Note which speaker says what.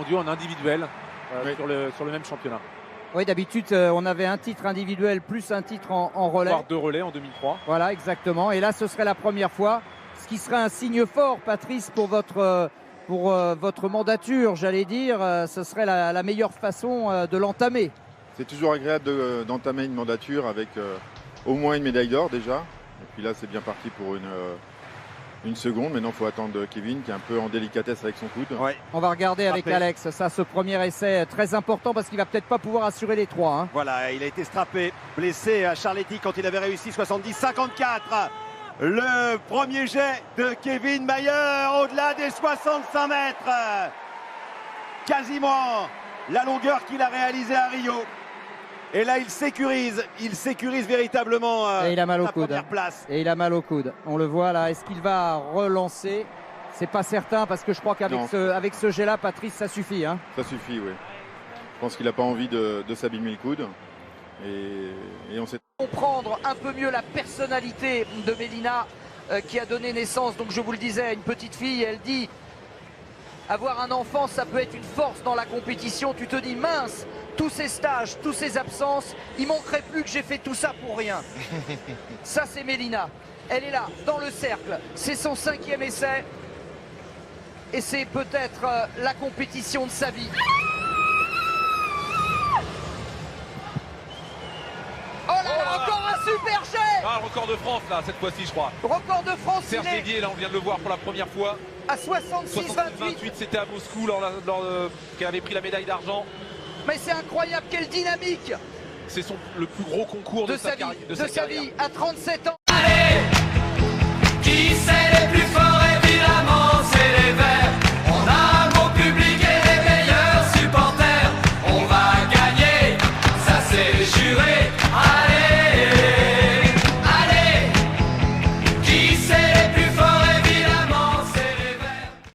Speaker 1: aujourd'hui en individuel
Speaker 2: Oui.
Speaker 1: sur le même championnat.
Speaker 3: Oui, d'habitude, on avait un titre individuel plus un titre en relais.
Speaker 1: Voire 2 relais en 2003.
Speaker 3: Voilà, exactement. Et là, ce serait la première fois, ce qui serait un signe fort, Patrice, pour votre mandature, j'allais dire. Ce serait la meilleure façon de l'entamer.
Speaker 2: C'est toujours agréable d'entamer une mandature avec au moins une médaille d'or déjà. Et puis là, c'est bien parti pour une seconde. Maintenant, il faut attendre Kevin qui est un peu en délicatesse avec son coude.
Speaker 4: Ouais.
Speaker 3: On va regarder avec
Speaker 4: Frappé.
Speaker 3: Alex, ça, ce premier essai très important parce qu'il va peut-être pas pouvoir assurer les trois. Hein.
Speaker 4: Voilà, il a été strappé, blessé à Charletti quand il avait réussi 70-54. Le premier jet de Kevin Mayer au-delà des 65 mètres. Quasiment la longueur qu'il a réalisée à Rio. Et là, il sécurise véritablement
Speaker 3: Et il a mal au
Speaker 4: la
Speaker 3: coude.
Speaker 4: première place.
Speaker 3: Et il a mal au coude. On le voit là. Est-ce qu'il va relancer? C'est pas certain parce que je crois qu'avec
Speaker 2: Non.
Speaker 3: avec ce jet-là, Patrice, ça suffit. Hein.
Speaker 2: Ça suffit, oui. Je pense qu'il n'a pas envie de s'abîmer le coude. Et on sait.
Speaker 3: Comprendre un peu mieux la personnalité de Mélina qui a donné naissance, donc je vous le disais, à une petite fille. Elle dit avoir un enfant, ça peut être une force dans la compétition. Tu te dis mince, tous ces stages, tous ces absences, il manquerait plus que j'ai fait tout ça pour rien. Ça, c'est Mélina. Elle est là, dans le cercle. C'est son 5e essai. Et c'est peut-être la compétition de sa vie. Oh là là, encore un super jet!
Speaker 1: Ah, le record de France là, cette fois-ci je crois.
Speaker 3: Record de France,
Speaker 1: Serge
Speaker 3: il est
Speaker 1: Dédier, là on vient de le voir pour la première fois.
Speaker 3: à 66-28.
Speaker 1: 28, c'était à Moscou qu'elle avait pris la médaille d'argent.
Speaker 3: Mais c'est incroyable, quelle dynamique
Speaker 1: C'est le plus gros concours de sa
Speaker 3: vie,
Speaker 1: carrière.
Speaker 3: de sa vie à 37 ans.